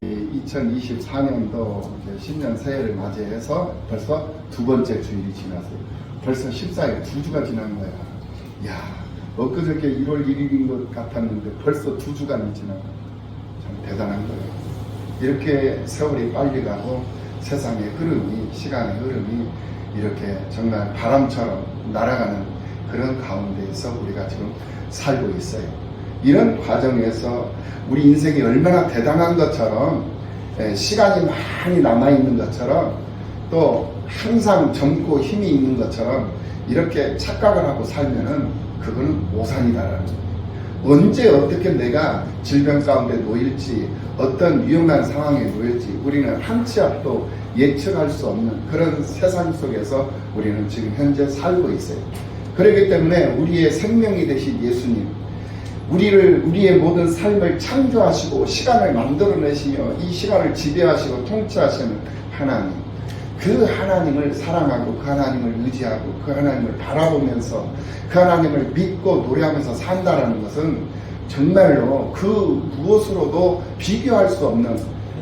2024년도 신년 새해를 맞이해서 벌써 두 번째 주일이 지났어요. 벌써 14일, 2주가 지난 거야. 이야, 엊그저께 1월 1일인 것 같았는데 벌써 2주간이 지나고 참 대단한 거예요. 이렇게 세월이 빨리 가고 세상의 흐름이, 시간의 흐름이 이렇게 정말 바람처럼 날아가는 그런 가운데에서 우리가 지금 살고 있어요. 이런 과정에서 우리 인생이 얼마나 대단한 것처럼, 시간이 많이 남아있는 것처럼, 또 항상 젊고 힘이 있는 것처럼 이렇게 착각을 하고 살면은 그거는 오산이다라는 거예요. 언제 어떻게 내가 질병 가운데 놓일지, 어떤 위험한 상황에 놓일지 우리는 한 치 앞도 예측할 수 없는 그런 세상 속에서 우리는 지금 현재 살고 있어요. 그렇기 때문에 우리의 생명이 되신 예수님, 우리의 모든 삶을 창조하시고 시간을 만들어내시며 이 시간을 지배하시고 통치하시는 하나님, 그 하나님을 사랑하고 그 하나님을 의지하고 그 하나님을 바라보면서 그 하나님을 믿고 노래하면서 산다라는 것은 정말로 그 무엇으로도 비교할 수 없는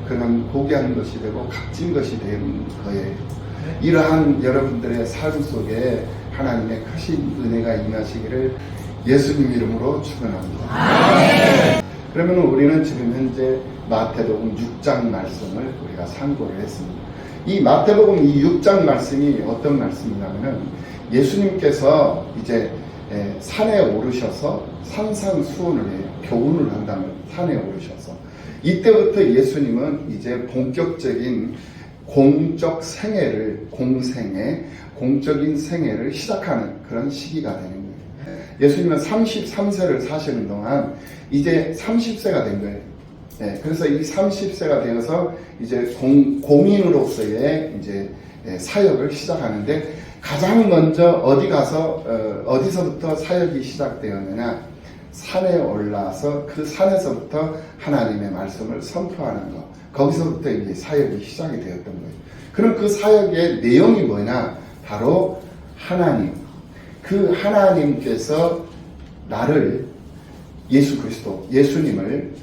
그런 고귀한 것이 되고 값진 것이 되는 거예요. 이러한 여러분들의 삶 속에 하나님의 크신 은혜가 임하시기를 예수님 이름으로 축원합니다. 그러면 우리는 지금 현재 마태복음 6장 말씀을 우리가 상고를 했습니다. 이 마태복음 이 6장 말씀이 어떤 말씀이냐면은 예수님께서 이제 산에 오르셔서 산상수훈을 해요. 교훈을 한다면 산에 오르셔서 이때부터 예수님은 이제 본격적인 공적 생애를, 공적인 생애를 시작하는 그런 시기가 되는 거예요. 예수님은 33세를 사시는 동안 이제 30세가 된 거예요. 그래서 이 30세가 되어서 이제 공인으로서의 이제 사역을 시작하는데 가장 먼저 어디서부터 사역이 시작되었느냐? 산에 올라서 그 산에서부터 하나님의 말씀을 선포하는 것. 거기서부터 이제 사역이 시작이 되었던 거예요. 그럼 그 사역의 내용이 뭐냐? 바로 하나님. 그 하나님께서 나를 예수 그리스도, 예수님을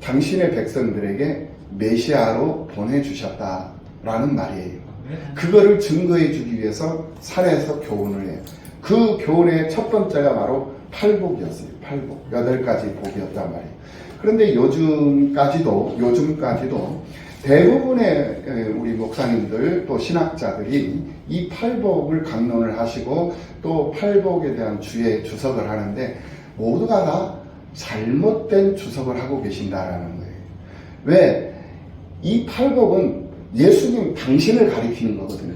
당신의 백성들에게 메시아로 보내주셨다라는 말이에요. 그거를 증거해 주기 위해서 산에서 교훈을 해요. 그 교훈의 첫 번째가 바로 팔복이었어요. 팔복. 8가지 복이었단 말이에요. 그런데 요즘까지도 대부분의 우리 목사님들 또 신학자들이 이 팔복을 강론을 하시고 또 팔복에 대한 주에 주석을 하는데 모두가 다 잘못된 주석을 하고 계신다라는 거예요. 왜? 이 팔복은 예수님 당신을 가리키는 거거든요.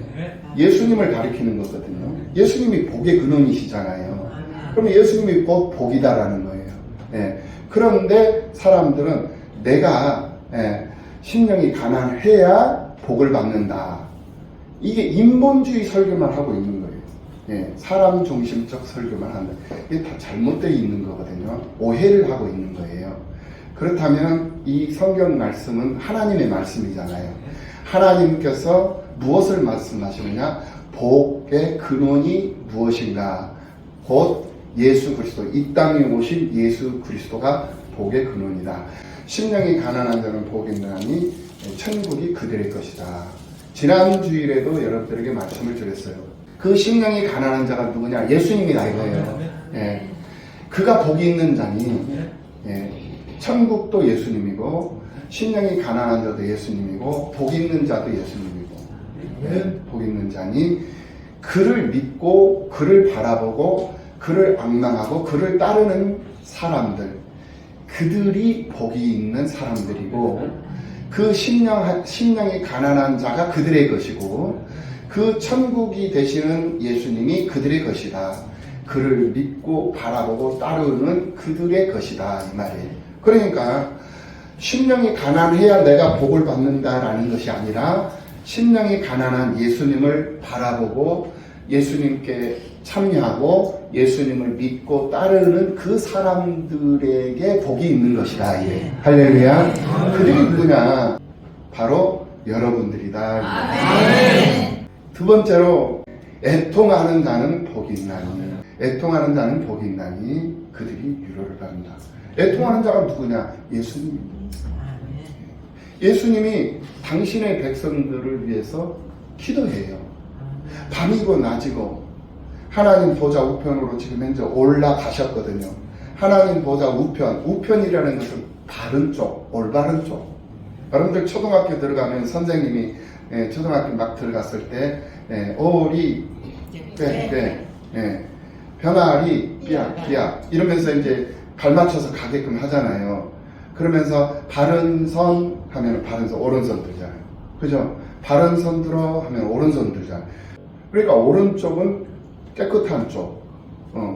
예수님을 가리키는 거거든요. 예수님이 복의 근원이시잖아요. 그러면 예수님이 곧 복이다라는 거예요. 그런데 사람들은 내가 심령이 가난해야 복을 받는다. 이게 인본주의 설교만 하고 있는 거예요. 사람 중심적 설교만 한다. 이게 다 잘못되어 있는 거거든요. 오해를 하고 있는 거예요. 그렇다면 이 성경 말씀은 하나님의 말씀이잖아요. 하나님께서 무엇을 말씀하시느냐? 복의 근원이 무엇인가? 곧 예수 그리스도, 이 땅에 오신 예수 그리스도가 복의 근원이다. 심령이 가난한 자는 복이 있나니 천국이 그들의 것이다. 지난 주일에도 여러분들에게 말씀을 드렸어요. 그 심령이 가난한 자가 누구냐? 예수님이다 이거예요. 그가 복이 있는 자니 천국도 예수님이고 심령이 가난한 자도 예수님이고 복 있는 자도 예수님이고 복 있는 자니 그를 믿고 그를 바라보고 그를 앙망하고 그를 따르는 사람들, 그들이 복이 있는 사람들이고 그 심령이 가난한 자가 그들의 것이고 그 천국이 되시는 예수님이 그들의 것이다. 그를 믿고 바라보고 따르는 그들의 것이다 이 말이에요. 그러니까 심령이 가난해야 내가 복을 받는다라는 것이 아니라 심령이 가난한 예수님을 바라보고 예수님께 참여하고 예수님을 믿고 따르는 그 사람들에게 복이 있는 것이다. 할렐루야. 그들이 누구냐? 바로 여러분들이다. 두 번째로 애통하는 자는 복이 있나니, 애통하는 자는 복이 있나니 그들이 위로를 받는다. 애통하는 자가 누구냐? 예수님입니다. 예수님이 당신의 백성들을 위해서 기도해요. 밤이고 낮이고 하나님 보좌 우편으로 지금 현재 올라가셨거든요. 하나님 보좌 우편이라는 것은 바른 쪽, 올바른 쪽. 여러분들 초등학교 들어가면 선생님이 초등학교 막 들어갔을 때 오리 병아리 삐약 이러면서 이제 발 맞춰서 가게끔 하잖아요. 그러면서 바른 선 하면 바른 선 오른손 들잖아요. 그죠? 바른 선 들어 하면 오른손 들잖아요. 그러니까 오른쪽은 깨끗한 쪽,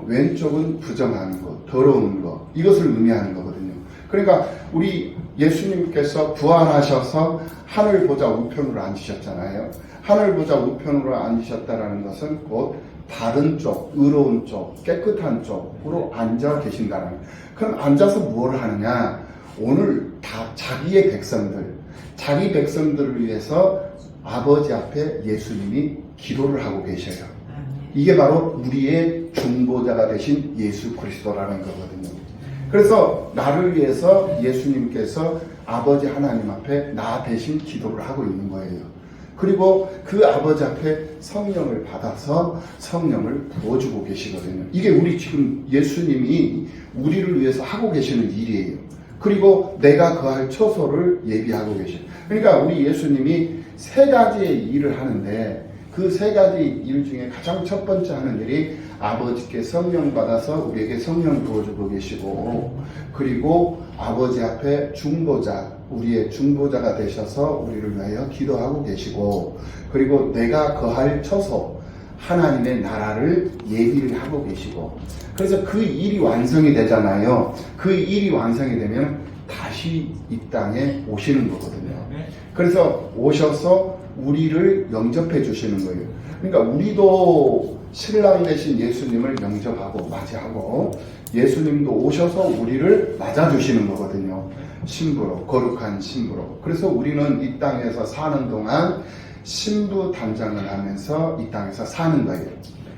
왼쪽은 부정한 것, 더러운 것, 이것을 의미하는 거거든요. 그러니까 우리 예수님께서 부활하셔서 하늘 보좌 우편으로 앉으셨잖아요. 하늘 보좌 우편으로 앉으셨다라는 것은 곧 바른 쪽, 의로운 쪽, 깨끗한 쪽으로 앉아 계신다는 거예요. 그럼 앉아서 무엇을 하느냐? 오늘 다 자기의 백성들, 자기 백성들을 위해서 아버지 앞에 예수님이 기도를 하고 계셔요. 이게 바로 우리의 중보자가 되신 예수 그리스도라는 거거든요. 그래서 나를 위해서 예수님께서 아버지 하나님 앞에 나 대신 기도를 하고 있는 거예요. 그리고 그 아버지 앞에 성령을 받아서 성령을 부어주고 계시거든요. 이게 우리 지금 예수님이 우리를 위해서 하고 계시는 일이에요. 그리고 내가 거할 처소를 예비하고 계셔요. 그러니까 우리 예수님이 세 가지의 일을 하는데 그 세 가지 일 중에 가장 첫 번째 하는 일이 아버지께 성령 받아서 우리에게 성령 부어주고 계시고, 그리고 아버지 앞에 중보자, 우리의 중보자가 되셔서 우리를 위하여 기도하고 계시고, 그리고 내가 거할 처소 하나님의 나라를 예비를 하고 계시고, 그래서 그 일이 완성이 되잖아요. 그 일이 완성이 되면 다시 이 땅에 오시는 거거든요. 그래서 오셔서 우리를 영접해 주시는 거예요. 그러니까 우리도 신랑 되신 예수님을 영접하고 맞이하고 예수님도 오셔서 우리를 맞아주시는 거거든요. 신부로, 거룩한 신부로. 그래서 우리는 이 땅에서 사는 동안 신부 단장을 하면서 이 땅에서 사는 거예요.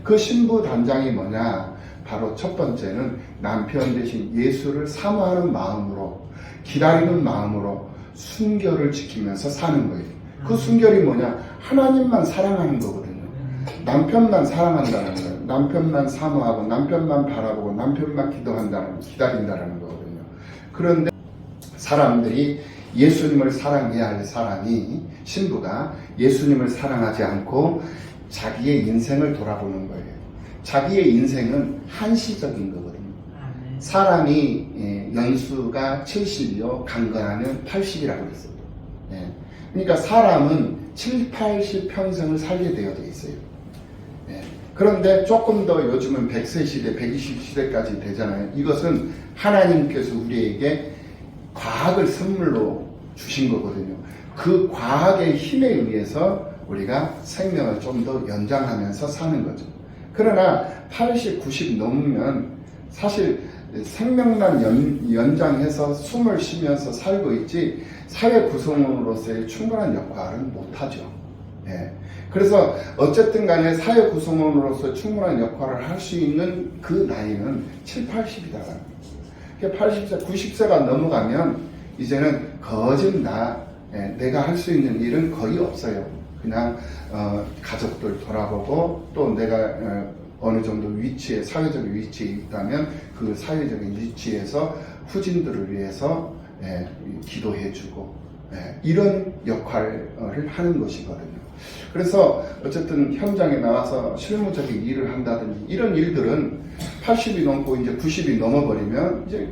그 신부 단장이 뭐냐? 바로 첫 번째는 남편 대신 예수를 사모하는 마음으로, 기다리는 마음으로 순결을 지키면서 사는 거예요. 그 순결이 뭐냐? 하나님만 사랑하는 거거든요. 남편만 사랑한다는 거예요. 남편만 사모하고 남편만 바라보고 남편만 기다린다는 거거든요. 그런데 사람들이 예수님을 사랑해야 할 사람이, 신부가 예수님을 사랑하지 않고 자기의 인생을 돌아보는 거예요. 자기의 인생은 한시적인 거거든요. 사람이 연수가 70이요 강건하면 80이라고 그랬어요. 그러니까 사람은 7, 80 평생을 살게 되어져 있어요. 그런데 조금 더 요즘은 100세 시대, 120 시대까지 되잖아요. 이것은 하나님께서 우리에게 과학을 선물로 주신 거거든요. 그 과학의 힘에 의해서 우리가 생명을 좀 더 연장하면서 사는 거죠. 그러나 80, 90 넘으면 사실 생명만 연장해서 숨을 쉬면서 살고 있지 사회 구성원으로서의 충분한 역할은 못하죠. 그래서 어쨌든 간에 사회 구성원으로서 충분한 역할을 할 수 있는 그 나이는 7, 80이다. 80세, 90세가 넘어가면 이제는 내가 할 수 있는 일은 거의 없어요. 그냥 가족들 돌아보고 또 내가 어느 정도 위치에, 사회적 위치에 있다면 그 사회적인 위치에서 후진들을 위해서 기도해주고 이런 역할을 하는 것이거든요. 그래서 어쨌든 현장에 나와서 실무적인 일을 한다든지 이런 일들은 80이 넘고 이제 90이 넘어버리면 이제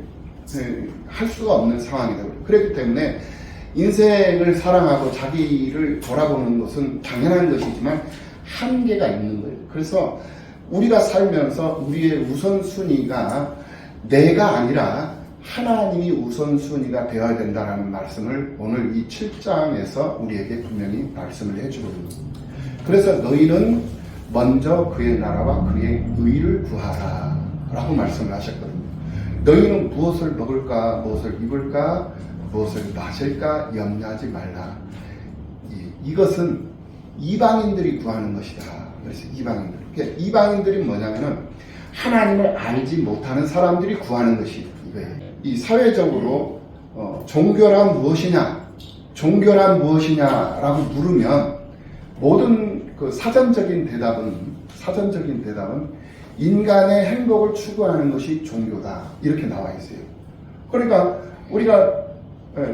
할 수가 없는 상황이 되고, 그렇기 때문에 인생을 사랑하고 자기를 돌아보는 것은 당연한 것이지만 한계가 있는 거예요. 그래서 우리가 살면서 우리의 우선순위가 내가 아니라 하나님이 우선순위가 되어야 된다는 말씀을 오늘 이 7장에서 우리에게 분명히 말씀을 해주거든요. 그래서 너희는 먼저 그의 나라와 그의 의를 구하라 라고 말씀을 하셨거든요. 너희는 무엇을 먹을까, 무엇을 입을까, 무엇을 마실까 염려하지 말라. 이것은 이방인들이 구하는 것이다. 그래서 이방인들이 뭐냐면은 하나님을 알지 못하는 사람들이 구하는 것이 이거예요. 이 사회적으로 종교란 무엇이냐? 종교란 무엇이냐라고 물으면 모든 그 사전적인 대답은 인간의 행복을 추구하는 것이 종교다 이렇게 나와 있어요. 그러니까 우리가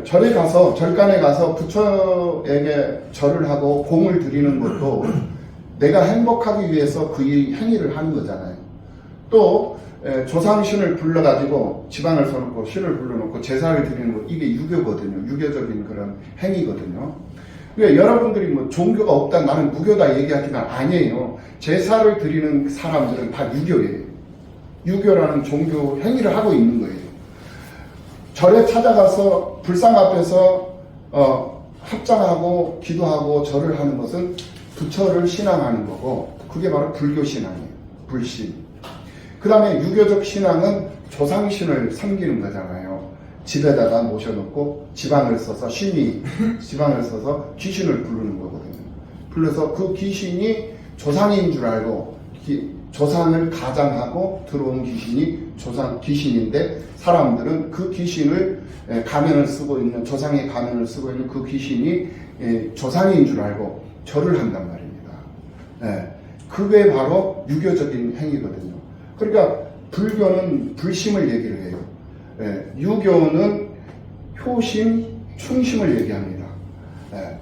절간에 가서 부처에게 절을 하고 공을 드리는 것도 내가 행복하기 위해서 그 행위를 하는 거잖아요. 또 조상신을 불러가지고 지방을 써놓고 신을 불러놓고 제사를 드리는 것, 이게 유교거든요. 유교적인 그런 행위거든요. 그러니까 여러분들이 뭐 종교가 없다, 나는 무교다 얘기하지만 아니에요. 제사를 드리는 사람들은 다 유교예요. 유교라는 종교 행위를 하고 있는 거예요. 절에 찾아가서 불상 앞에서 합장하고 기도하고 절을 하는 것은 부처를 신앙하는 거고, 그게 바로 불교 신앙이에요. 불신. 그 다음에 유교적 신앙은 조상신을 섬기는 거잖아요. 집에다가 모셔놓고 지방을 써서 귀신을 부르는 거거든요. 불러서 그 귀신이 조상인 줄 알고 조상을 가장하고 들어온 귀신이 귀신인데, 사람들은 그 귀신을 가면을 쓰고 있는, 조상의 가면을 쓰고 있는 그 귀신이 조상인 줄 알고 절을 한단 말입니다. 그게 바로 유교적인 행위거든요. 그러니까 불교는 불심을 얘기를 해요. 유교는 효심, 충심을 얘기합니다.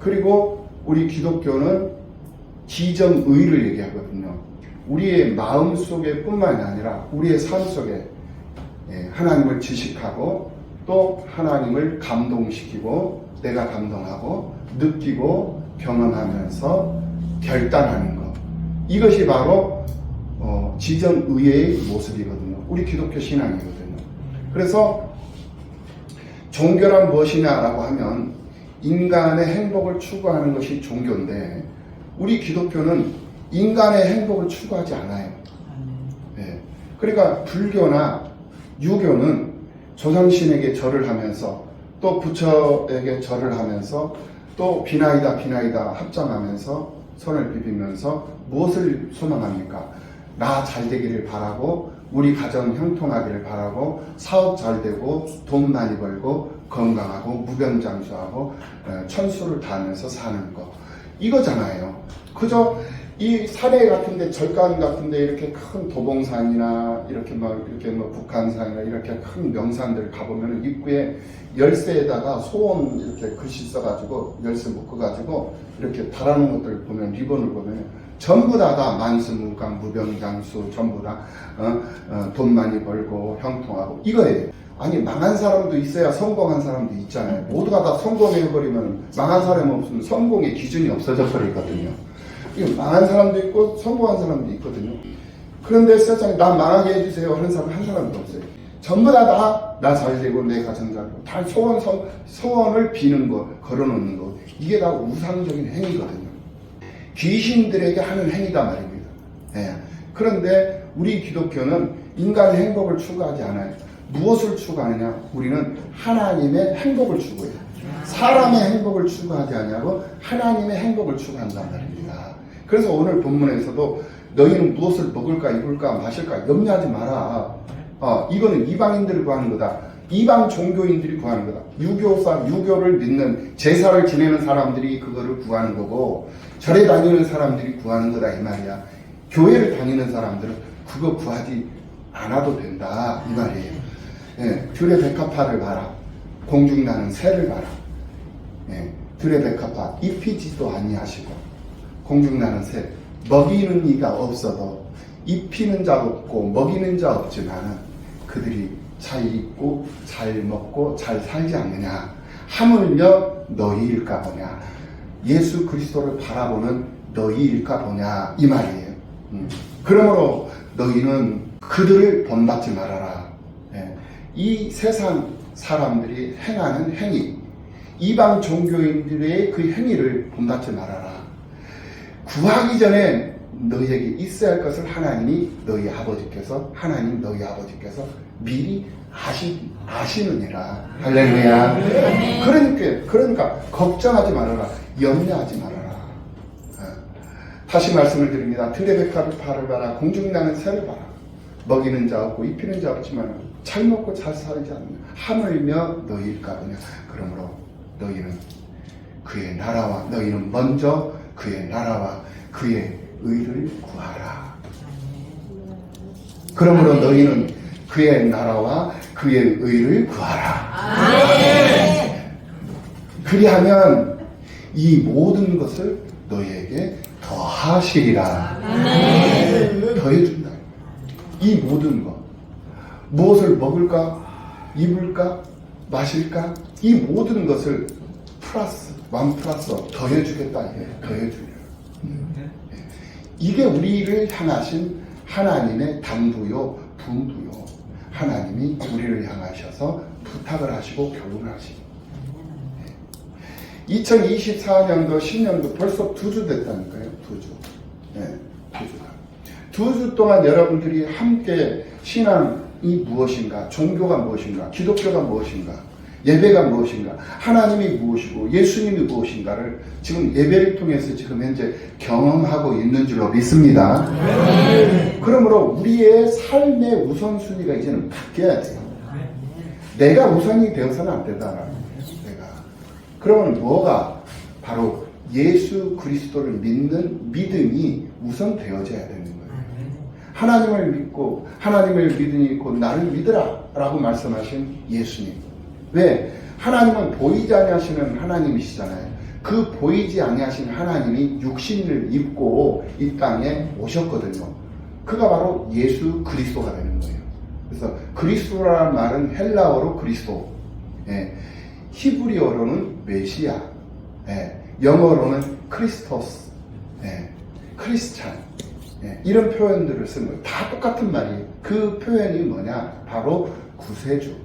그리고 우리 기독교는 지정의를 얘기하거든요. 우리의 마음 속에 뿐만이 아니라 우리의 삶 속에 하나님을 지식하고 또 하나님을 감동시키고 내가 감동하고 느끼고 경험하면서 결단하는 것, 이것이 바로 지정의의 모습이거든요. 우리 기독교 신앙이거든요. 그래서 종교란 무엇이냐라고 하면 인간의 행복을 추구하는 것이 종교인데, 우리 기독교는 인간의 행복을 추구하지 않아요. 그러니까 불교나 유교는 조상신에게 절을 하면서 또 부처에게 절을 하면서 또 비나이다 합장하면서 손을 비비면서 무엇을 소망합니까? 나 잘 되기를 바라고, 우리 가정 형통하기를 바라고, 사업 잘 되고, 돈 많이 벌고, 건강하고, 무병장수하고, 천수를 다하면서 사는 거, 이거잖아요. 그저 이 산에 같은데, 절간 같은데 이렇게 큰 도봉산이나 이렇게 북한산이나 이렇게 큰 명산들 가보면 입구에 열쇠에다가 소원 이렇게 글씨 써가지고 열쇠 묶어가지고 이렇게 달아놓은 것들 보면, 리본을 보면 전부 다 만수무강 무병장수, 전부 다 돈 많이 벌고 형통하고 이거예요. 아니, 망한 사람도 있어야 성공한 사람도 있잖아요. 모두가 다 성공해버리면, 망한 사람이 없으면 성공의 기준이 없어져 버리거든요. 망한 사람도 있고 성공한 사람도 있거든요. 그런데 세상에 나 망하게 해주세요 하는 사람 한 사람도 없어요. 전부 다 나 잘되고 내 가정 잘되고 다 소원을 비는 거, 걸어놓는 거, 이게 다 우상적인 행위거든요. 귀신들에게 하는 행위다 말입니다. 그런데 우리 기독교는 인간의 행복을 추구하지 않아요. 무엇을 추구하느냐? 우리는 하나님의 행복을 추구해요. 사람의 행복을 추구하지 않냐고 하나님의 행복을 추구한단 말입니다. 그래서 오늘 본문에서도 너희는 무엇을 먹을까 입을까 마실까 염려하지 마라. 이거는 이방인들을 구하는 거다. 이방 종교인들이 구하는 거다. 유교를 믿는, 제사를 지내는 사람들이 그거를 구하는 거고, 절에 다니는 사람들이 구하는 거다 이 말이야. 교회를 다니는 사람들은 그거 구하지 않아도 된다 이 말이에요. 들의 백합화를 봐라. 공중나는 새를 봐라. 들의 백합화 입히지도 아니하시고 공중나는 새, 먹이는 이가 없어도 입히는 자 없고 먹이는 자 없지만은 그들이 잘 입고 잘 먹고 잘 살지 않느냐? 하물며 너희일까 보냐? 예수 그리스도를 바라보는 너희일까 보냐 이 말이에요. 그러므로 너희는 그들을 본받지 말아라. 이 세상 사람들이 행하는 행위, 이방 종교인들의 그 행위를 본받지 말아라. 구하기 전에 너희에게 있어야 할 것을 하나님 너희 아버지께서 미리 아시느니라. 할렐루야. 그러니까 걱정하지 말아라. 염려하지 말아라. 다시 말씀을 드립니다. 들의 백합화를 봐라. 공중나는 새를 봐라. 먹이는 자 없고 입히는 자 없지만 잘 먹고 잘 살지 않느냐. 하물며 너희일까 보냐. 그러므로 너희는 그의 나라와 너희는 먼저 그의 나라와 그의 의를 구하라. 그러므로 너희는 그의 나라와 그의 의를 구하라. 그리하면 이 모든 것을 너희에게 더하시리라. 더해준다. 이 모든 것, 무엇을 먹을까, 입을까, 마실까, 이 모든 것을 플러스, 완 플러스 더해주겠다. 더해주려. 이게 우리를 향하신 하나님의 당부요, 분부요. 하나님이 우리를 향하셔서 부탁을 하시고 교훈을 하시고. 2024년도, 10년도 벌써 2주 됐다니까요. 2주. 네, 2주가. 2주 동안 여러분들이 함께 신앙이 무엇인가, 종교가 무엇인가, 기독교가 무엇인가, 예배가 무엇인가, 하나님이 무엇이고 예수님이 무엇인가를 지금 예배를 통해서 지금 현재 경험하고 있는 줄로 믿습니다. 그러므로 우리의 삶의 우선순위가 이제는 바뀌어야 돼요. 내가 우선이 되어서는 안 된다라는 거예요. 내가. 그러면 뭐가? 바로 예수 그리스도를 믿는 믿음이 우선되어져야 되는 거예요. 하나님을 믿고 하나님을 믿으니 곧 나를 믿으라 라고 말씀하신 예수님. 왜? 하나님은 보이지 아니하시는 하나님이시잖아요. 그 보이지 아니하신 하나님이 육신을 입고 이 땅에 오셨거든요. 그가 바로 예수 그리스도가 되는 거예요. 그래서 그리스도라는 말은 헬라어로 그리스도, 히브리어로는 메시아, 영어로는 크리스토스, 크리스찬, 이런 표현들을 쓰는 거예요. 다 똑같은 말이에요. 그 표현이 뭐냐? 바로 구세주,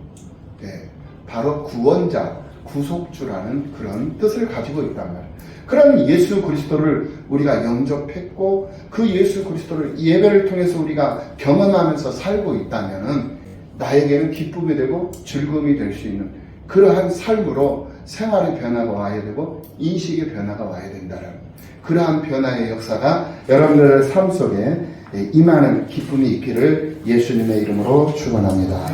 바로 구원자, 구속주라는 그런 뜻을 가지고 있단 말이에요. 그럼 예수 그리스도를 우리가 영접했고 그 예수 그리스도를 예배를 통해서 우리가 경험하면서 살고 있다면은 나에게는 기쁨이 되고 즐거움이 될 수 있는 그러한 삶으로 생활의 변화가 와야 되고 인식의 변화가 와야 된다는 그러한 변화의 역사가 여러분들의 삶 속에 임하는 기쁨이 있기를 예수님의 이름으로 축원합니다.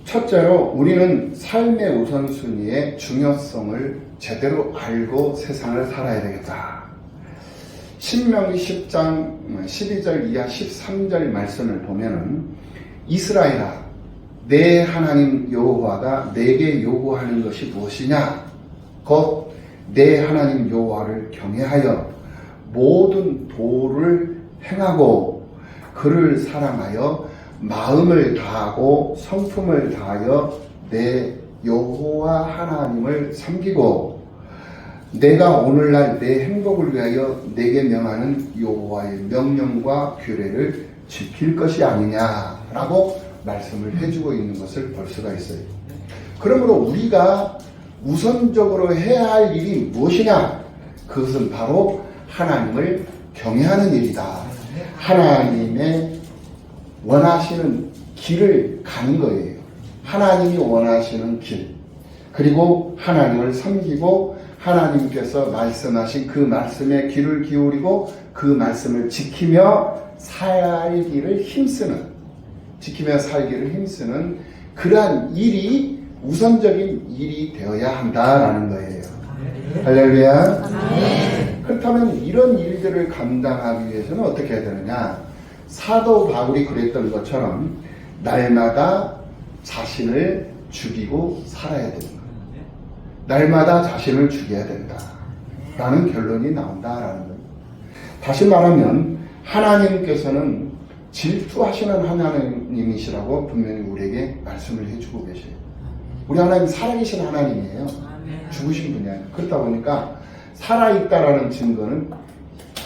첫째로 우리는 삶의 우선순위의 중요성을 제대로 알고 세상을 살아야 되겠다. 신명기 10장 12절 이하 13절 말씀을 보면은 이스라엘아 내 하나님 여호와가 내게 요구하는 것이 무엇이냐? 곧 내 하나님 여호와를 경외하여 모든 도를 행하고 그를 사랑하여 마음을 다하고 성품을 다하여 내 여호와 하나님을 섬기고 내가 오늘날 내 행복을 위하여 내게 명하는 여호와의 명령과 규례를 지킬 것이 아니냐라고 말씀을 해주고 있는 것을 볼 수가 있어요. 그러므로 우리가 우선적으로 해야 할 일이 무엇이냐? 그것은 바로 하나님을 경외하는 일이다. 하나님의 원하시는 길을 가는 거예요. 하나님이 원하시는 길. 그리고 하나님을 섬기고 하나님께서 말씀하신 그 말씀에 귀를 기울이고 그 말씀을 지키며 살기를 힘쓰는 그러한 일이 우선적인 일이 되어야 한다라는 거예요. 할렐루야. 그렇다면 이런 일들을 감당하기 위해서는 어떻게 해야 되느냐? 사도 바울이 그랬던 것처럼 날마다 자신을 죽이고 살아야 되는 거예요. 날마다 자신을 죽여야 된다라는 결론이 나온다라는 거예요. 다시 말하면 하나님께서는 질투하시는 하나님이시라고 분명히 우리에게 말씀을 해주고 계세요. 우리 하나님 살아계신 하나님이에요. 죽으신 분이 아니에요. 그렇다 보니까 살아있다라는 증거는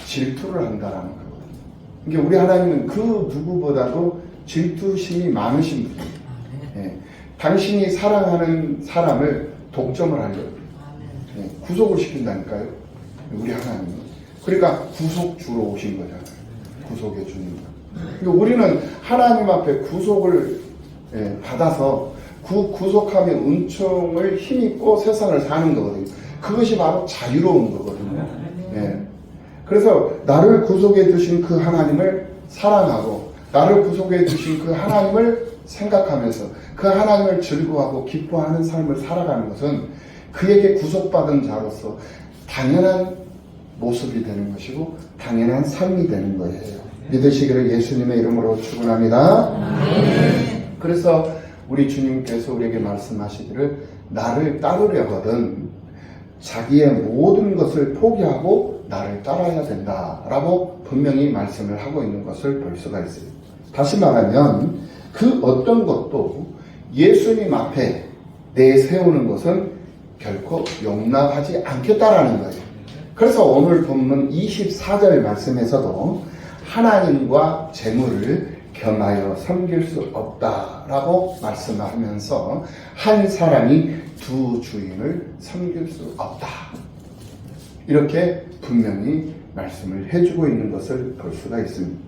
질투를 한다라는 거거든요. 그러니까 우리 하나님은 그 누구보다도 질투심이 많으신 분이에요. 당신이 사랑하는 사람을 독점을 하려고 구속을 시킨다니까요. 우리 하나님은. 그러니까 구속주로 오신 거잖아요. 구속해 주는 거. 그러니까 우리는 하나님 앞에 구속을 받아서 그 구속함의 은총을 힘입고 세상을 사는 거거든요. 그것이 바로 자유로운 거거든요. 그래서 나를 구속해 주신 그 하나님을 사랑하고 나를 구속해 주신 그 하나님을 생각하면서 그 하나님을 즐거워하고 기뻐하는 삶을 살아가는 것은 그에게 구속받은 자로서 당연한 모습이 되는 것이고 당연한 삶이 되는 거예요. 믿으시기를 예수님의 이름으로 축원합니다. 그래서 우리 주님께서 우리에게 말씀하시기를 나를 따르려거든 자기의 모든 것을 포기하고 나를 따라야 된다라고 분명히 말씀을 하고 있는 것을 볼 수가 있어요. 다시 말하면 그 어떤 것도 예수님 앞에 내세우는 것은 결코 용납하지 않겠다라는 거예요. 그래서 오늘 본문 24절 말씀에서도 하나님과 재물을 겸하여 섬길 수 없다라고 말씀하면서 한 사람이 두 주인을 섬길 수 없다. 이렇게 분명히 말씀을 해주고 있는 것을 볼 수가 있습니다.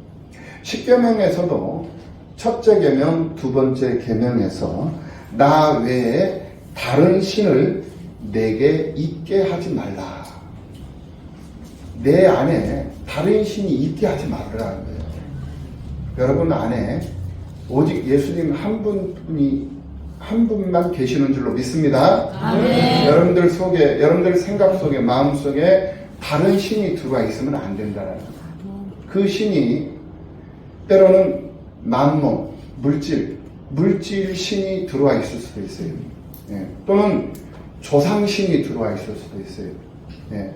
십계명에서도 첫째 계명, 두 번째 계명에서 나 외에 다른 신을 내게 있게 하지 말라. 내 안에 다른 신이 있게 하지 말라는 거예요. 여러분 안에 오직 예수님 한 분만 계시는 줄로 믿습니다. 아멘. 여러분들 속에, 여러분들 생각 속에, 마음 속에 다른 신이 들어와 있으면 안 된다는 거예요. 그 신이 때로는 만몬, 물질 신이 들어와 있을 수도 있어요. 예. 또는 조상신이 들어와 있을 수도 있어요. 예.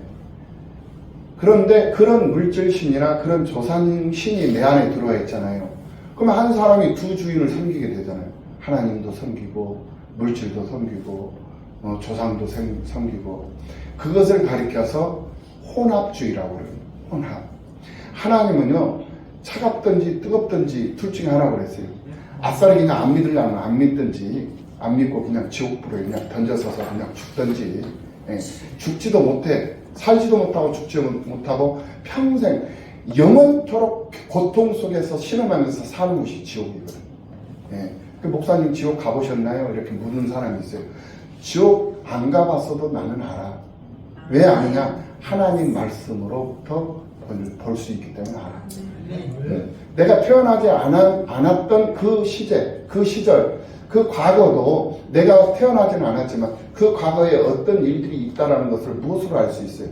그런데 그런 물질신이나 그런 조상신이 내 안에 들어와 있잖아요. 그러면 한 사람이 두 주인을 섬기게 되잖아요. 하나님도 섬기고 물질도 섬기고 조상도 섬기고 그것을 가리켜서 혼합주의라고 그래요. 혼합. 하나님은요 차갑든지 뜨겁든지 둘 중에 하나 그랬어요. 아싸리 그냥 안 믿으려면 안 믿든지 안 믿고 그냥 지옥불에 그냥 던져서서 그냥 죽든지 예. 죽지도 못해 살지도 못하고 죽지도 못하고 평생 영원토록 고통 속에서 신음하면서 사는 곳이 지옥이거든요. 예. 그 목사님 지옥 가보셨나요? 이렇게 묻는 사람이 있어요. 지옥 안 가봤어도 나는 알아. 왜 아느냐? 하나님 말씀으로부터 볼 수 있기 때문에 알아. 예. 내가 태어나지 않았던 그 시절, 그 과거도 내가 태어나지는 않았지만 그 과거에 어떤 일들이 있다는 것을 무엇으로 알 수 있어요?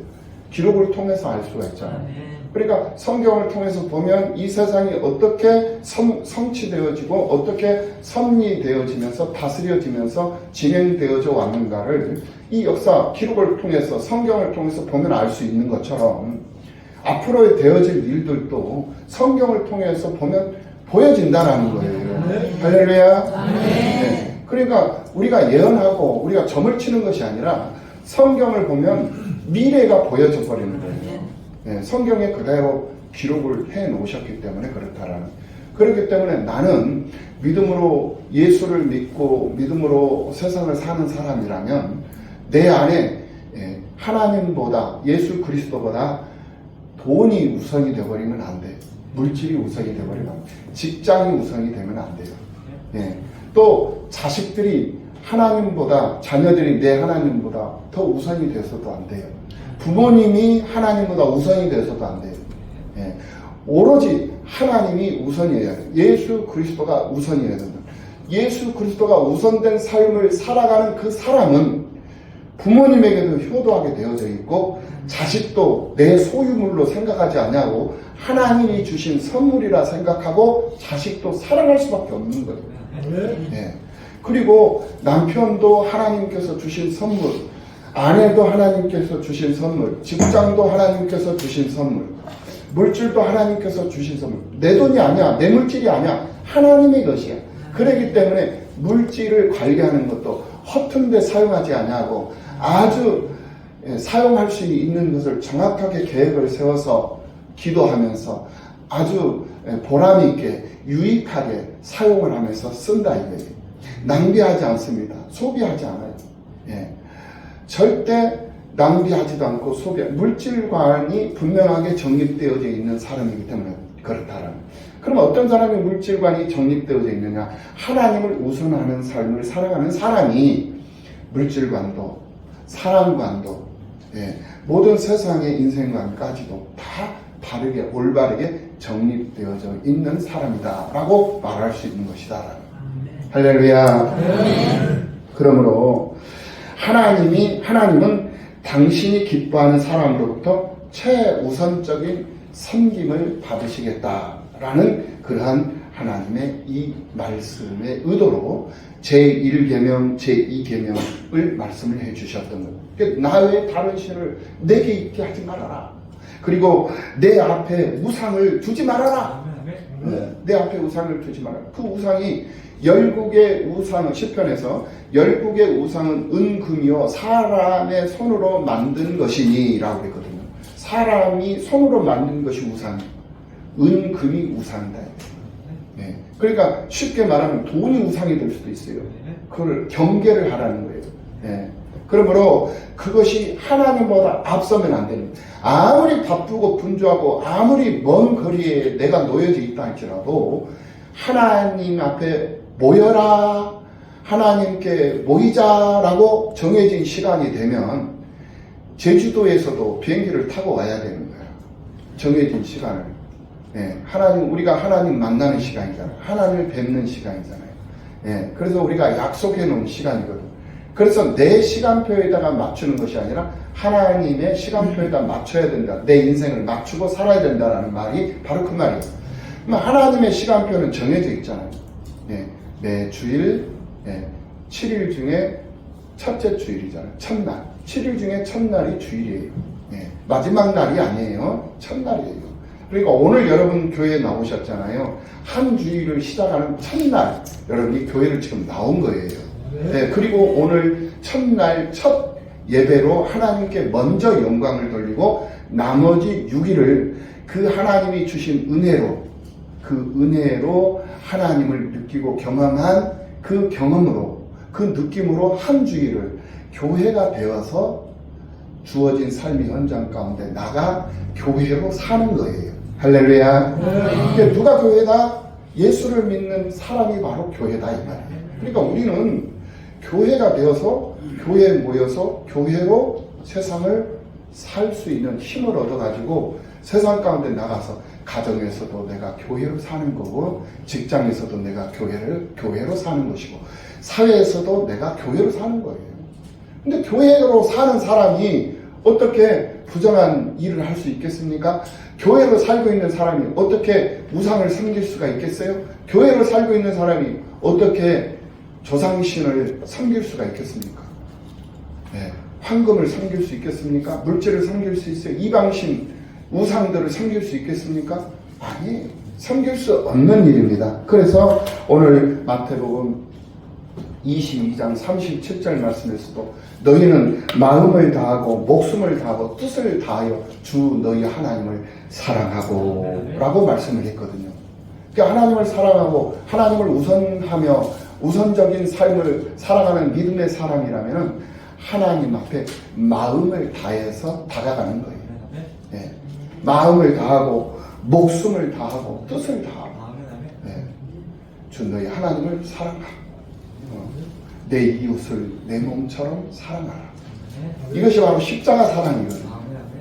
기록을 통해서 알 수가 있잖아요. 그러니까 성경을 통해서 보면 이 세상이 어떻게 성취되어지고 어떻게 섭리되어지면서 다스려지면서 진행되어져 왔는가를 이 역사 기록을 통해서 성경을 통해서 보면 알 수 있는 것처럼 앞으로 되어질 일들도 성경을 통해서 보면 보여진다라는 거예요. 할렐루야. 네. 그러니까 우리가 예언하고 우리가 점을 치는 것이 아니라 성경을 보면 미래가 보여져 버리는 거예요. 네. 성경에 그대로 기록을 해 놓으셨기 때문에 그렇다라는. 그렇기 때문에 나는 믿음으로 예수를 믿고 믿음으로 세상을 사는 사람이라면 내 안에 하나님보다 예수 그리스도보다 돈이 우선이 되어버리면 안 돼요. 물질이 우선이 되어버리면 안 돼요. 직장이 우선이 되면 안 돼요. 예. 또 자식들이 하나님보다 자녀들이 내 하나님보다 더 우선이 돼서도 안 돼요. 부모님이 하나님보다 우선이 돼서도 안 돼요. 예. 오로지 하나님이 우선이어야 돼요. 예수 그리스도가 우선이어야 된다. 예수 그리스도가 우선된 삶을 살아가는 그 사람은 부모님에게도 효도하게 되어져 있고 자식도 내 소유물로 생각하지 않냐고 하나님이 주신 선물이라 생각하고 자식도 사랑할 수밖에 없는 거예요. 네. 그리고 남편도 하나님께서 주신 선물, 아내도 하나님께서 주신 선물, 직장도 하나님께서 주신 선물, 물질도 하나님께서 주신 선물. 내 돈이 아니야, 내 물질이 아니야, 하나님의 것이야. 그렇기 때문에 물질을 관리하는 것도 허튼 데 사용하지 않냐고 아주 사용할 수 있는 것을 정확하게 계획을 세워서 기도하면서 아주 보람 있게 유익하게 사용을 하면서 쓴다 이거예요. 낭비하지 않습니다. 소비하지 않아요. 예. 절대 낭비하지도 않고 물질관이 분명하게 정립되어져 있는 사람이기 때문에 그렇다라는. 그럼 어떤 사람이 물질관이 정립되어져 있느냐? 하나님을 우선하는 삶을 살아가는 사람이 물질관도 사랑관도 모든 세상의 인생관까지도 다 바르게 올바르게 정립되어져 있는 사람이다 라고 말할 수 있는 것이다. 할렐루야. 그러므로 하나님은 당신이 기뻐하는 사람으로부터 최우선적인 섬김을 받으시겠다라는 그러한 하나님의 이 말씀의 의도로 제1계명, 제2계명을 말씀을 해주셨던 것. 그러니까 나 외에 다른 신을 내게 있게 하지 말아라. 그리고 내 앞에 우상을 두지 말아라. 내 앞에 우상을 두지 말아라. 그 우상이 열국의 우상은 시편에서 열국의 우상은 은금이요 사람의 손으로 만든 것이니 라고 그랬거든요. 사람이 손으로 만든 것이 우상이에요. 은금이 우상이다. 네. 그러니까 쉽게 말하면 돈이 우상이 될 수도 있어요. 그걸 경계를 하라는 거예요. 네. 그러므로 그것이 하나님보다 앞서면 안 되는 거예요. 아무리 바쁘고 분주하고 아무리 먼 거리에 내가 놓여져 있다 할지라도 하나님 앞에 모여라, 하나님께 모이자라고 정해진 시간이 되면 제주도에서도 비행기를 타고 와야 되는 거야. 정해진 시간을. 예, 우리가 하나님 만나는 시간이잖아요. 하나님을 뵙는 시간이잖아요. 예, 그래서 우리가 약속해 놓은 시간이거든. 그래서 내 시간표에다가 맞추는 것이 아니라 하나님의 시간표에다 맞춰야 된다. 내 인생을 맞추고 살아야 된다라는 말이 바로 그 말이에요. 하나님의 시간표는 정해져 있잖아요. 예, 매 주일, 7일 중에 첫째 주일이잖아요. 첫날. 7일 중에 첫날이 주일이에요. 예, 마지막 날이 아니에요. 첫날이에요. 그러니까 오늘 여러분 교회에 나오셨잖아요. 한 주일을 시작하는 첫날 여러분이 교회를 지금 나온 거예요. 네, 그리고 오늘 첫날 첫 예배로 하나님께 먼저 영광을 돌리고 나머지 6일을 그 하나님이 주신 은혜로 하나님을 느끼고 경험한 그 경험으로 그 느낌으로 한 주일을 교회가 되어서 주어진 삶의 현장 가운데 나가 교회로 사는 거예요. 할렐루야. 이게 누가 교회다? 예수를 믿는 사람이 바로 교회다 이 말이에요. 그러니까 우리는 교회가 되어서 교회에 모여서 교회로 세상을 살 수 있는 힘을 얻어가지고 세상 가운데 나가서 가정에서도 내가 교회로 사는 거고 직장에서도 내가 교회로 사는 것이고 사회에서도 내가 교회로 사는 거예요. 근데 교회로 사는 사람이 어떻게 부정한 일을 할 수 있겠습니까? 교회로 살고 있는 사람이 어떻게 우상을 섬길 수가 있겠어요? 교회로 살고 있는 사람이 어떻게 조상신을 섬길 수가 있겠습니까? 네. 황금을 섬길 수 있겠습니까? 물질을 섬길 수 있어요? 이방신, 우상들을 섬길 수 있겠습니까? 아니에요. 섬길 수 없는 일입니다. 그래서 오늘 마태복음 22장 37절 말씀에서도 너희는 마음을 다하고 목숨을 다하고 뜻을 다하여 주 너희 하나님을 사랑하고 라고 말씀을 했거든요. 그러니까 하나님을 사랑하고 하나님을 우선하며 우선적인 삶을 살아가는 믿음의 사람이라면 하나님 앞에 마음을 다해서 다가가는 거예요. 네. 마음을 다하고 목숨을 다하고 뜻을 다하고 네. 주 너희 하나님을 사랑하고 내 이웃을 내 몸처럼 사랑하라. 이것이 바로 십자가 사랑이거든요.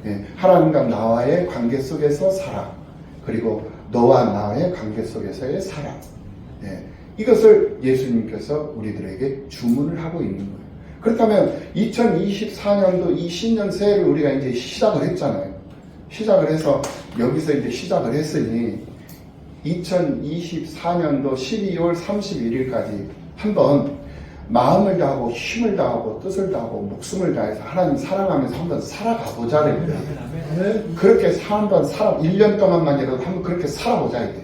네. 하나님과 나와의 관계 속에서 사랑, 그리고 너와 나의 관계 속에서의 사랑. 네. 이것을 예수님께서 우리들에게 주문을 하고 있는 거예요. 그렇다면 2024년도 이 신년 새해를 우리가 이제 시작을 했잖아요. 시작을 해서 여기서 이제 시작을 했으니 2024년도 12월 31일까지 한번 마음을 다하고 힘을 다하고 뜻을 다하고 목숨을 다해서 하나님 사랑하면서 한번 살아가보자는 거예요. 그렇게 한번 1년 동안만이라도 한번 그렇게 살아보자 이게.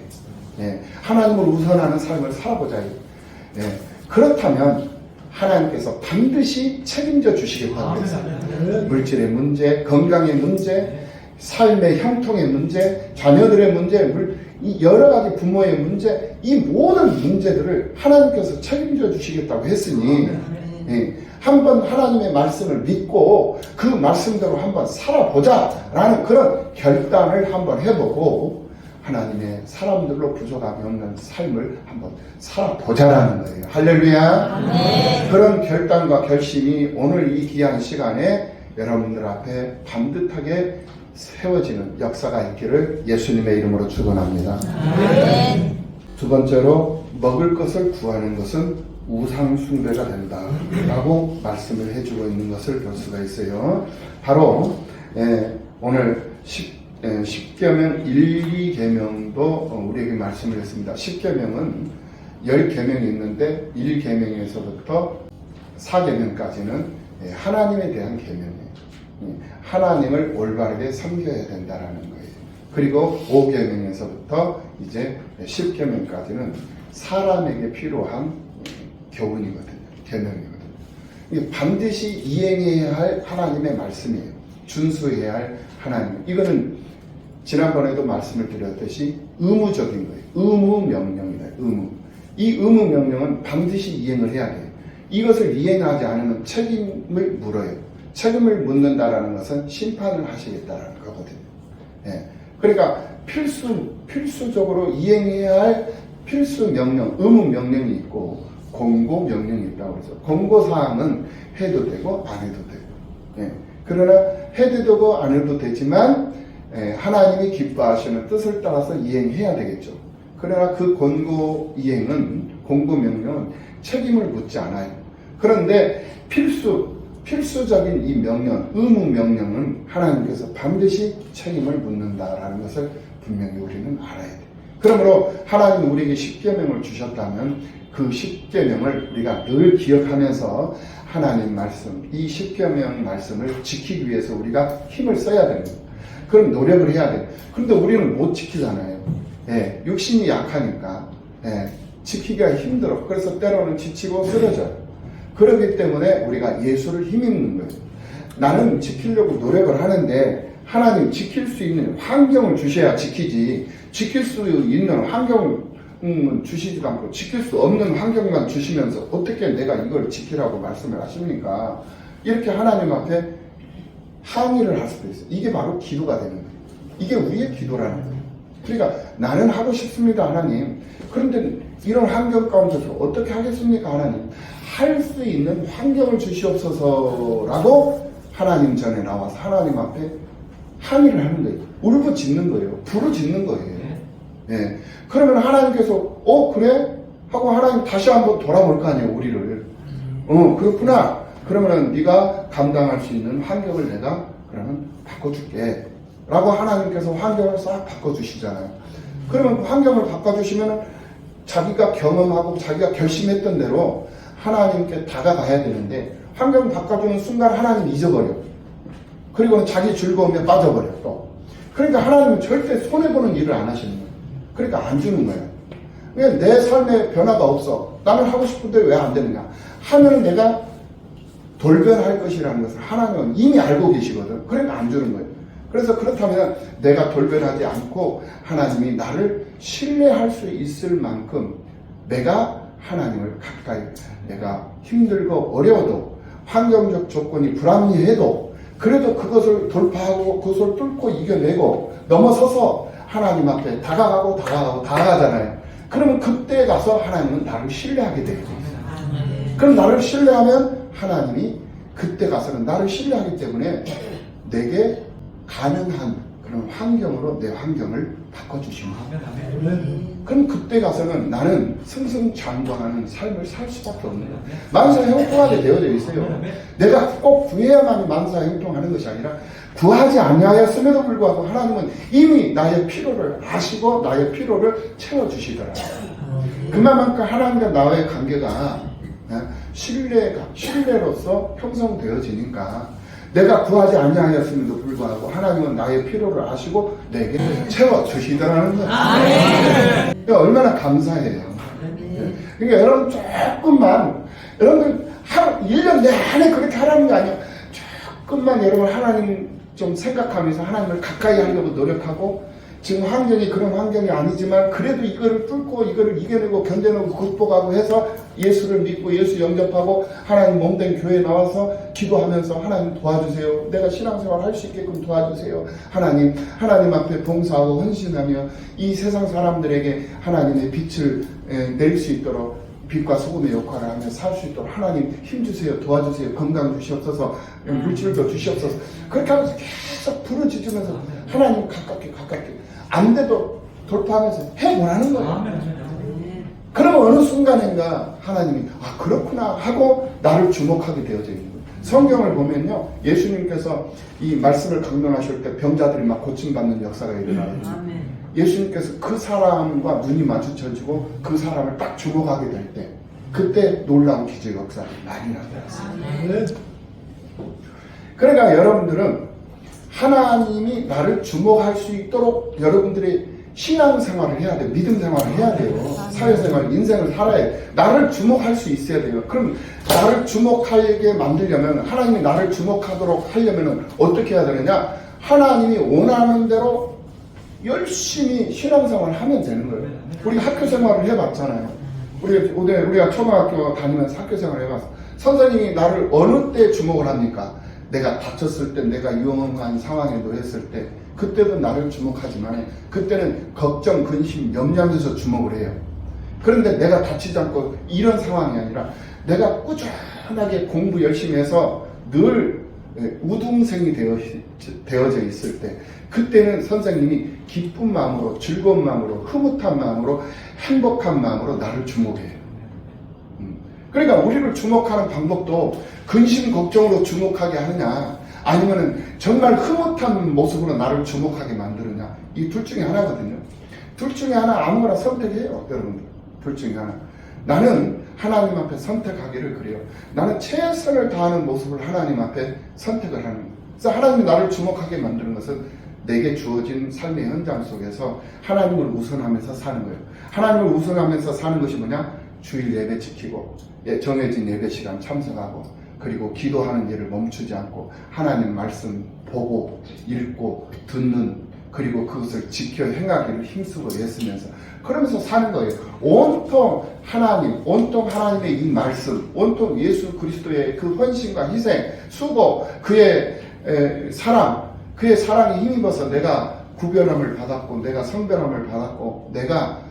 예, 하나님을 우선하는 삶을 살아보자 이게. 예, 그렇다면 하나님께서 반드시 책임져 주시겠다고 했어요. 물질의 문제, 건강의 문제, 삶의 형통의 문제, 자녀들의 문제, 이 여러 가지 부모의 문제, 이 모든 문제들을 하나님께서 책임져 주시겠다고 했으니 예, 한번 하나님의 말씀을 믿고 그 말씀대로 한번 살아보자라는 그런 결단을 한번 해보고 하나님의 사람들로 부족함이 없는 삶을 한번 살아보자라는 거예요. 할렐루야. 네. 그런 결단과 결심이 오늘 이 귀한 시간에 여러분들 앞에 반듯하게 세워지는 역사가 있기를 예수님의 이름으로 축원합니다. 네. 두 번째로 먹을 것을 구하는 것은 우상 숭배가 된다라고 말씀을 해주고 있는 것을 볼 수가 있어요. 바로 오늘 10계명 1, 2계명도 우리에게 말씀을 했습니다. 10계명은 10계명이 있는데 1계명에서부터 4계명까지는 하나님에 대한 계명이에요. 하나님을 올바르게 섬겨야 된다라는 거예요. 그리고 5계명에서부터 이제 10계명까지는 사람에게 필요한 교훈이거든요. 계명이거든요. 이게 반드시 이행해야 할 하나님의 말씀이에요. 준수해야 할 하나님. 이거는 지난번에도 말씀을 드렸듯이 의무적인 거예요. 의무 명령이다. 의무. 이 의무 명령은 반드시 이행을 해야 돼요. 이것을 이행하지 않으면 책임을 물어요. 책임을 묻는다라는 것은 심판을 하시겠다라는 거거든요. 예. 그러니까 필수적으로 이행해야 할 필수 명령, 의무 명령이 있고 공고 명령이 있다고 그래서 공고 사항은 해도 되고 안 해도 되고. 예. 그러나 해도 되고 안 해도 되지만 하나님이 기뻐하시는 뜻을 따라서 이행해야 되겠죠. 그러나 그 공고 명령은 책임을 묻지 않아요. 그런데 필수적인 이 명령, 의무 명령은 하나님께서 반드시 책임을 묻는다라는 것을 분명히 우리는 알아야 돼요. 그러므로 하나님이 우리에게 10계명을 주셨다면 그 10계명을 우리가 늘 기억하면서 하나님 말씀, 이 10계명 말씀을 지키기 위해서 우리가 힘을 써야 됩니다. 그럼 노력을 해야 돼요. 그런데 우리는 못 지키잖아요. 예, 육신이 약하니까 지키기가 힘들어. 그래서 때로는 지치고 쓰러져요. 그렇기 때문에 우리가 예수를 힘입는 거예요. 나는 지키려고 노력을 하는데 하나님 지킬 수 있는 환경을 주셔야 지키지. 지킬 수 있는 환경을 주시지도 않고 지킬 수 없는 환경만 주시면서 어떻게 내가 이걸 지키라고 말씀을 하십니까? 이렇게 하나님 앞에 항의를 할 수도 있어요. 이게 바로 기도가 되는 거예요. 이게 우리의 기도라는 거예요. 그러니까 나는 하고 싶습니다, 하나님. 그런데 이런 환경 가운데서 어떻게 하겠습니까, 하나님? 할 수 있는 환경을 주시옵소서라고 하나님 전에 나와서 하나님 앞에 항의를 하는 거예요. 울부짖는 거예요. 부르짖는 거예요. 예. 그러면 하나님께서 그래? 하고 하나님 다시 한번 돌아볼 거 아니에요, 우리를. 그렇구나. 그러면 네가 감당할 수 있는 환경을 내가 그러면 바꿔줄게. 라고 하나님께서 환경을 싹 바꿔주시잖아요. 그러면 그 환경을 바꿔주시면 자기가 경험하고 자기가 결심했던 대로 하나님께 다가가야 되는데 환경을 바꿔주는 순간 하나님 잊어버려. 그리고 자기 즐거움에 빠져버려 또. 그러니까 하나님은 절대 손해보는 일을 안 하시는 거예요. 그러니까 안 주는 거예요. 왜 내 삶에 변화가 없어? 나는 하고 싶은데 왜 안 되느냐? 하면 내가 돌변할 것이라는 것을 하나님은 이미 알고 계시거든. 그러니까 안 주는 거예요. 그래서 그렇다면 내가 돌변하지 않고 하나님이 나를 신뢰할 수 있을 만큼 내가 하나님을 가까이, 내가 힘들고 어려워도 환경적 조건이 불합리해도 그래도 그것을 돌파하고 그것을 뚫고 이겨내고 넘어서서 하나님 앞에 다가가잖아요. 그러면 그때 가서 하나님은 나를 신뢰하게 돼요. 그럼 나를 신뢰하면 하나님이 그때 가서는 나를 신뢰하기 때문에 내게 가능한 그런 환경으로 내 환경을 바꿔주십니다. 그럼 그때 가서는 나는 승승장구하는 삶을 살 수밖에 없는 거예요. 만사형통하게 되어져 있어요. 내가 꼭 구해야만 만사형통하는 것이 아니라 구하지 아니하였음에도 불구하고 하나님은 이미 나의 필요를 아시고 나의 필요를 채워주시더라고요. 그만큼 하나님과 나의 관계가 신뢰로서 형성되어지니까 내가 구하지 아니하였음에도 불구하고 하나님은 나의 필요를 아시고 내게 채워주시더라는 거예요. 그러니까 얼마나 감사해요. 그러니까 여러분 조금만, 여러분들 1년 내내 그렇게 하라는 게 아니야. 조금만 여러분 하나님 좀 생각하면서 하나님을 가까이 하려고 노력하고 지금 환경이 그런 환경이 아니지만 그래도 이거를 뚫고 이거를 이겨내고 견뎌내고 극복하고 해서 예수를 믿고 예수 영접하고 하나님 몸된 교회에 나와서 기도하면서 하나님 도와주세요. 내가 신앙생활 할 수 있게끔 도와주세요. 하나님 앞에 봉사하고 헌신하며 이 세상 사람들에게 하나님의 빛을 낼 수 있도록 빛과 소금의 역할을 하며 살 수 있도록 하나님 힘주세요. 도와주세요. 건강 주시옵소서. 물질도 주시옵소서. 그렇게 하면서 계속 부르짖으면서 하나님 가깝게 안 돼도 돌파하면서 해보라는 거예요. 그러면 어느 순간인가 하나님이 아 그렇구나 하고 나를 주목하게 되어져 있는 거예요. 성경을 보면요, 예수님께서 이 말씀을 강론하실 때 병자들이 막 고침받는 역사가 일어나요. 예수님께서 그 사람과 눈이 마주쳐지고 그 사람을 딱 주목하게 될 때 그때 놀라운 기적 역사가 많이 나타났어요. 그러니까 여러분들은 하나님이 나를 주목할 수 있도록 여러분들이 신앙생활을 해야 돼요. 믿음 생활을 해야 돼요. 사회생활, 인생을 살아야 돼요. 나를 주목할 수 있어야 돼요. 그럼 나를 주목하게 만들려면, 하나님이 나를 주목하도록 하려면 어떻게 해야 되느냐? 하나님이 원하는 대로 열심히 신앙생활을 하면 되는 거예요. 우리 학교 생활을 해봤잖아요. 우리가 초등학교 다니면서 학교 생활을 해봤어. 선생님이 나를 어느 때 주목을 합니까? 내가 다쳤을 때, 내가 위험한 상황에 놓였을 때, 그때도 나를 주목하지만 그때는 걱정, 근심, 염려하면서 주목을 해요. 그런데 내가 다치지 않고 이런 상황이 아니라 내가 꾸준하게 공부 열심히 해서 늘 우등생이 되어져 있을 때, 그때는 선생님이 기쁜 마음으로, 즐거운 마음으로, 흐뭇한 마음으로, 행복한 마음으로 나를 주목해요. 그러니까 우리를 주목하는 방법도 근심, 걱정으로 주목하게 하느냐, 아니면은 정말 흐뭇한 모습으로 나를 주목하게 만드느냐, 이 둘 중에 하나거든요. 둘 중에 하나 아무거나 선택해요, 여러분들. 둘 중에 하나. 나는 하나님 앞에 선택하기를 그래요. 나는 최선을 다하는 모습을 하나님 앞에 선택을 하는 거예요. 그래서 하나님이 나를 주목하게 만드는 것은 내게 주어진 삶의 현장 속에서 하나님을 우선하면서 사는 거예요. 하나님을 우선하면서 사는 것이 뭐냐? 주일 예배 지키고, 정해진 예배 시간 참석하고, 그리고 기도하는 일을 멈추지 않고 하나님 말씀 보고 읽고 듣는, 그리고 그것을 지켜 행하기를 힘쓰고 애쓰면서 그러면서 사는 거예요. 온통 하나님, 온통 하나님의 이 말씀, 온통 예수 그리스도의 그 헌신과 희생, 수고, 그의 사랑, 그의 사랑에 힘입어서 내가 구별함을 받았고, 내가 성별함을 받았고, 내가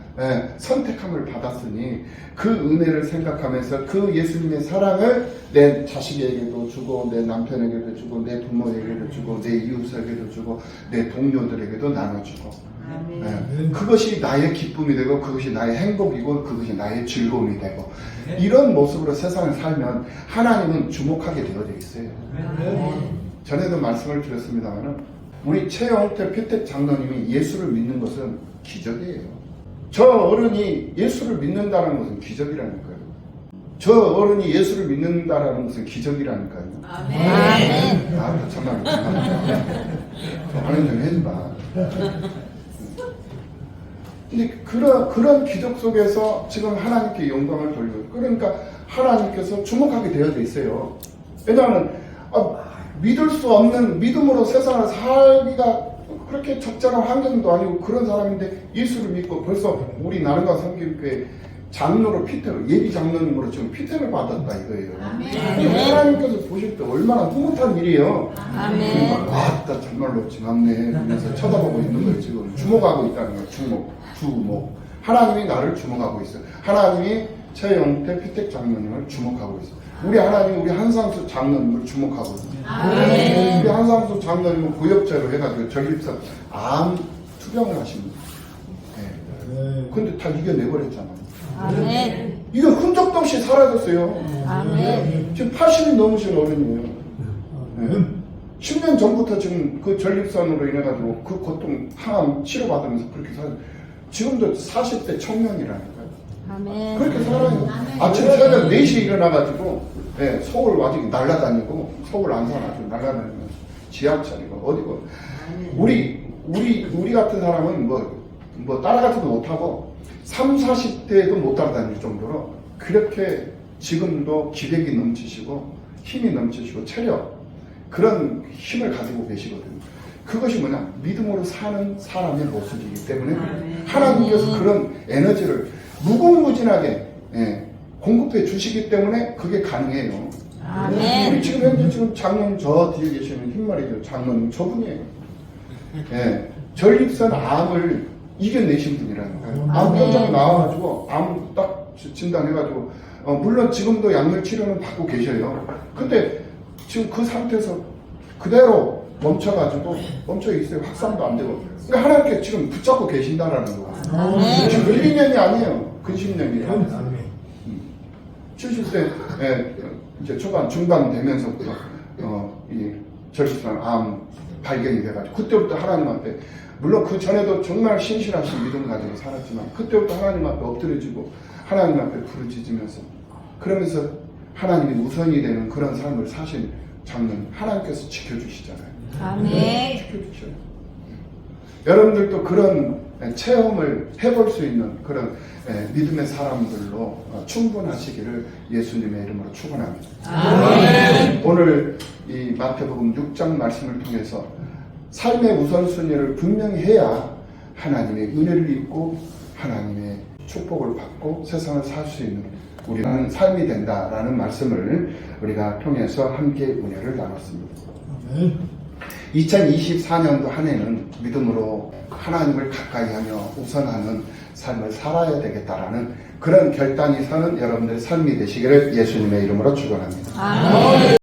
선택함을 받았으니 그 은혜를 생각하면서 그 예수님의 사랑을 내 자식에게도 주고, 내 남편에게도 주고, 내 부모에게도 주고, 내 이웃에게도 주고, 내 동료들에게도 나눠주고, 그것이 나의 기쁨이 되고, 그것이 나의 행복이고, 그것이 나의 즐거움이 되고, 이런 모습으로 세상을 살면 하나님은 주목하게 되어져 있어요. 전에도 말씀을 드렸습니다만 우리 최영태 피택 장로님이 예수를 믿는 것은 기적이에요. 저 어른이 예수를 믿는다는 것은 기적이라니까요. 저 어른이 예수를 믿는다는 것은 기적이라니까요. 아멘. 아, 정말 아멘 좀 해줘봐. 근데 그런 기적 속에서 지금 하나님께 영광을 돌리고, 그러니까 하나님께서 주목하게 되어져 있어요. 왜냐하면 믿을 수 없는, 믿음으로 세상을 살기가 그렇게 적절한 환경도 아니고 그런 사람인데 예수를 믿고 벌써 우리 나른과 성길교회 장로로 피택을, 예비 장로님으로 지금 피택을 받았다 이거예요. 하나님께서 보실 때 얼마나 흐뭇한 일이에요. 왔다 정말로 지났네 그러면서 쳐다보고 있는 거예요. 지금 주목하고 있다는 거예요. 주목. 하나님이 나를 주목하고 있어요. 하나님이 최영태 피택 장로님을 주목하고 있어요. 우리 하나님, 우리 한상수 장로님을 주목하고 있어요. 우리 한상수 장로님은 고엽제로 해가지고 전립선 암 투병을 하십니다. 근데 다 이겨내버렸잖아요. 이거 흔적도 없이 사라졌어요. 지금 80이 넘으신 어른이에요. 10년 전부터 지금 그 전립선으로 인해가지고 그 고통, 항암 치료받으면서 그렇게 살아요. 지금도 40대 청년이라니까요. 그렇게 살아요. 아침 새벽 4시에 일어나가지고 서울 아직 날아다니고, 서울 안산 아주 날아다니면서 지하철이고 어디고. 우리 같은 사람은 뭐 따라가지도 못하고 30, 40대에도 못 따라다닐 정도로 그렇게 지금도 기백이 넘치시고 힘이 넘치시고 체력, 그런 힘을 가지고 계시거든요. 그것이 뭐냐? 믿음으로 사는 사람의 모습이기 때문에 하나님께서 그런 에너지를 무궁무진하게 공급해 주시기 때문에 그게 가능해요. 우리 지금 현재 지금 장로님 저 뒤에 계시는 흰머리죠. 장로님 저분이에요. 전립선 암을 이겨내신 분이라니까요. 암 현장 나와가지고 암 딱 진단해가지고 물론 지금도 약물 치료는 받고 계셔요. 근데 지금 그 상태에서 그대로 멈춰 있어요. 확산도 안 되고. 그러니까 하나님께 지금 붙잡고 계신다라는 거예요. 지금 1, 2년이 아니에요. 근심령이에요. 70대 이제 초반 중반 되면서부터 이 절실한 암 발견이 돼가지고 그때부터 하나님한테, 물론 그 전에도 정말 신실하신 믿음 가지고 살았지만 그때부터 하나님 앞에 엎드려지고 하나님 앞에 부르짖으면서, 그러면서 하나님이 우선이 되는 그런 삶을 사신 장면 하나님께서 지켜주시잖아요. 아멘. 지켜주셔요. 여러분들도 그런 체험을 해볼 수 있는 그런 믿음의 사람들로 충분하시기를 예수님의 이름으로 축원합니다. 아멘. 오늘 이 마태복음 6장 말씀을 통해서 삶의 우선순위를 분명히 해야 하나님의 은혜를 입고 하나님의 축복을 받고 세상을 살 수 있는 우리는 삶이 된다라는 말씀을 우리가 통해서 함께 은혜를 나눴습니다. 2024년도 한 해는 믿음으로 하나님을 가까이 하며 우선하는 삶을 살아야 되겠다라는 그런 결단이 서는 여러분들의 삶이 되시기를 예수님의 이름으로 축원합니다. 아멘.